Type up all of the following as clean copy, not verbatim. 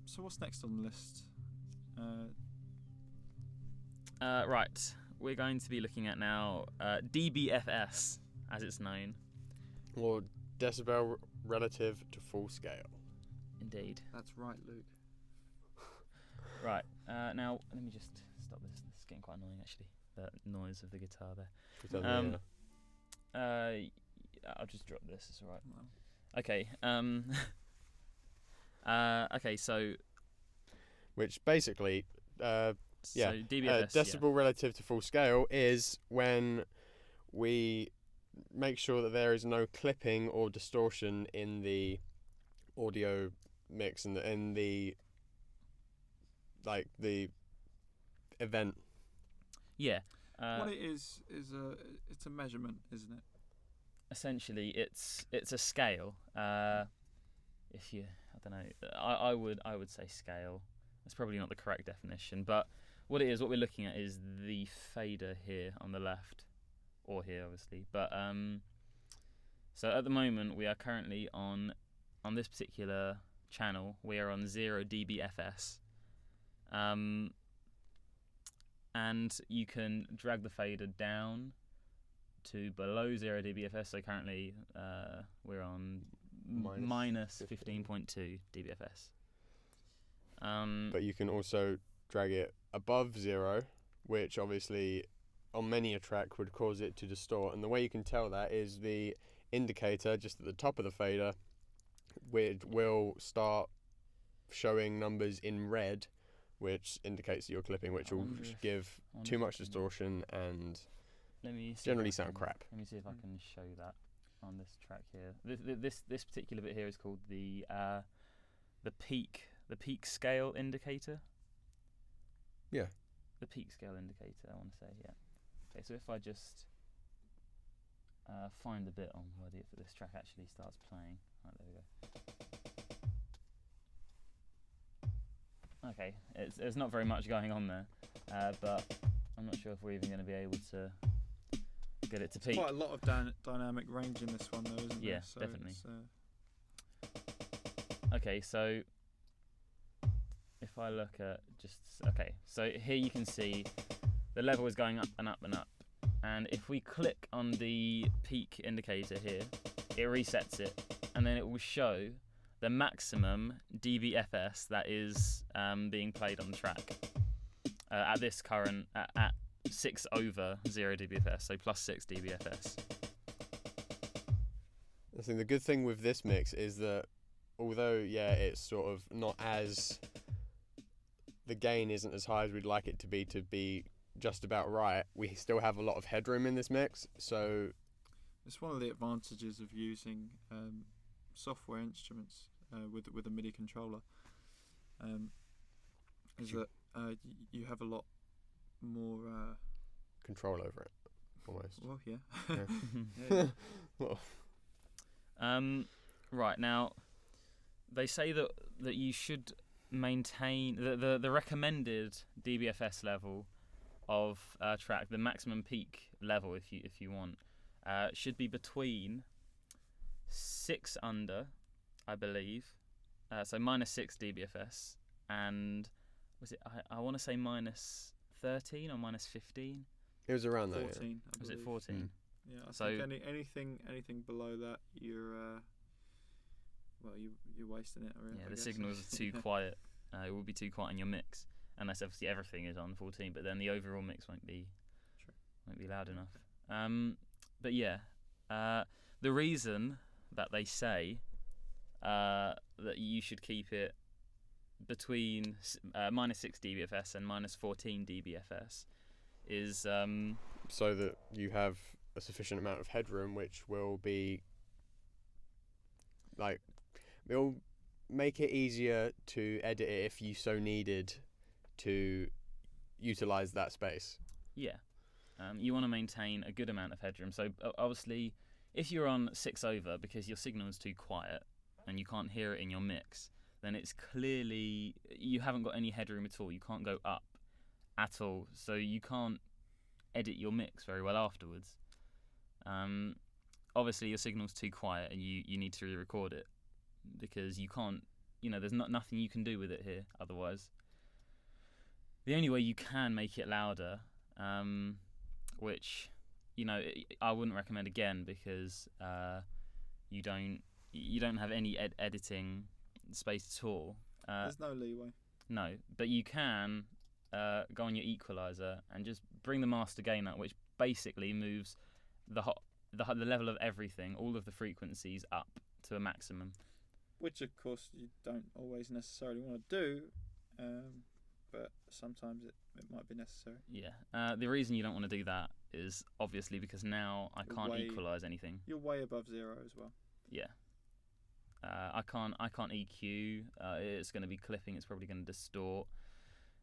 So what's next on the list? Right, we're going to be looking at now DBFS, as it's known. Or decibel relative to full scale. Indeed. That's right, Luke. Right, now let me just stop this. This is getting quite annoying, actually. The noise of the guitar there. I'll just drop this. It's all right. Wow. Okay. Okay. So. Which basically, So DBFS. decibel relative to full scale is when we make sure that there is no clipping or distortion in the audio mix and in the event. Yeah. What it is it's a measurement, isn't it? Essentially, it's a scale. If you, I don't know, I would say scale. That's probably not the correct definition, but what we're looking at is the fader here on the left, or here obviously. But so at the moment we are currently on this particular channel. We are on 0 dBFS. And you can drag the fader down to below 0 dBFS. So currently we're on minus 15.2 dBFS. But you can also drag it above 0, which obviously on many a track would cause it to distort. And the way you can tell that is the indicator just at the top of the fader, which will start showing numbers in red, which indicates that you're clipping, which will give too much distortion and generally sound crap. Let me see if I can show that on this track here. This particular bit here is called the peak scale indicator. Yeah. The peak scale indicator, I want to say, yeah. Okay, so if I just find the bit on where this track actually starts playing. Right, there we go. Okay, there's not very much going on there, but I'm not sure if we're even going to be able to get it to peak. Quite a lot of dynamic range in this one, though, isn't there? Yeah, So definitely. It's, Okay, so if I look at so here you can see the level is going up and up and up, and if we click on the peak indicator here, it resets it, and then it will show the maximum dBFS that is being played on the track at this current at 6 over 0 dBFS, so plus 6 dBFS. I think the good thing with this mix is that although it's sort of not as, the gain isn't as high as we'd like it to be just about right, we still have a lot of headroom in this mix. So it's one of the advantages of using software instruments with a MIDI controller, is that you have a lot more control over it, almost. Well, yeah. Yeah. Yeah. Right, now they say that you should maintain the recommended dBFS level of track, the maximum peak level if you want, should be between 6 under, I believe, so minus 6 dBFS, and was it I want to say minus 13 or minus 15? It was around there. 14. Yeah. Was it 14? Yeah, I So think anything below that, you're wasting it. Yeah, the signals are too quiet. It will be too quiet in your mix, unless obviously everything is on 14. But then the overall mix won't be loud enough. But yeah, the reason that they say that you should keep it between minus 6 dBFS and minus 14 dBFS is so that you have a sufficient amount of headroom, which will be it'll make it easier to edit it if you so needed to utilize that space. Yeah, you want to maintain a good amount of headroom. So obviously, if you're on 6 over because your signal is too quiet and you can't hear it in your mix, then it's clearly you haven't got any headroom at all. You can't go up at all, so you can't edit your mix very well afterwards. Obviously, your signal's too quiet and you need to re-record it because you can't there's nothing you can do with it here otherwise. The only way you can make it louder, which I wouldn't recommend again, because you don't have any editing space at all. There's no leeway. No, but you can go on your equalizer and just bring the master gain up, which basically moves the level of everything, all of the frequencies, up to a maximum. Which, of course, you don't always necessarily want to do, but sometimes it might be necessary. Yeah. The reason you don't want to do that is obviously because now I can't equalize anything. You're way above 0 as well. Yeah. I can't EQ. It's going to be clipping. It's probably going to distort.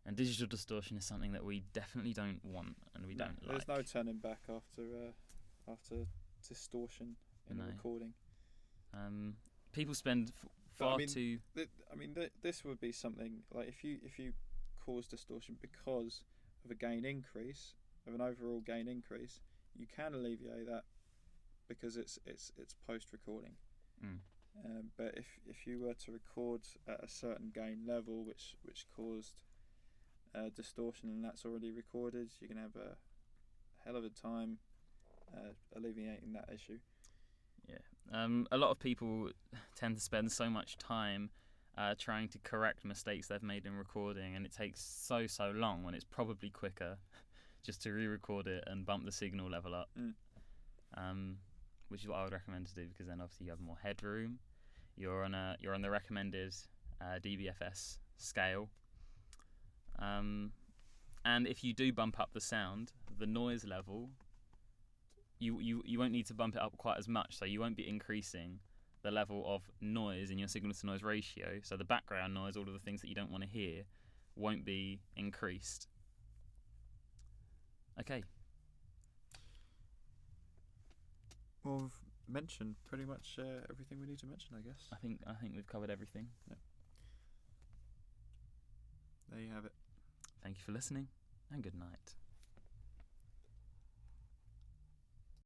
And digital distortion is something that we definitely don't want, and we don't like. There's no turning back after distortion in a recording. People spend far too. This would be something like if you cause distortion because of a gain increase, of an overall gain increase, you can alleviate that because it's post recording. But if you were to record at a certain gain level, which caused distortion, and that's already recorded, you're gonna have a hell of a time alleviating that issue. Yeah. A lot of people tend to spend so much time trying to correct mistakes they've made in recording, and it takes so long when it's probably quicker just to re-record it and bump the signal level up. Which is what I would recommend to do, because then obviously you have more headroom. You're on the recommended dBFS scale. And if you do bump up the sound, the noise level, you won't need to bump it up quite as much, so you won't be increasing the level of noise in your signal to noise ratio. So the background noise, all of the things that you don't want to hear, won't be increased. Okay. Well, we've mentioned pretty much everything we need to mention, I guess. I think we've covered everything. Yep. There you have it. Thank you for listening, and good night.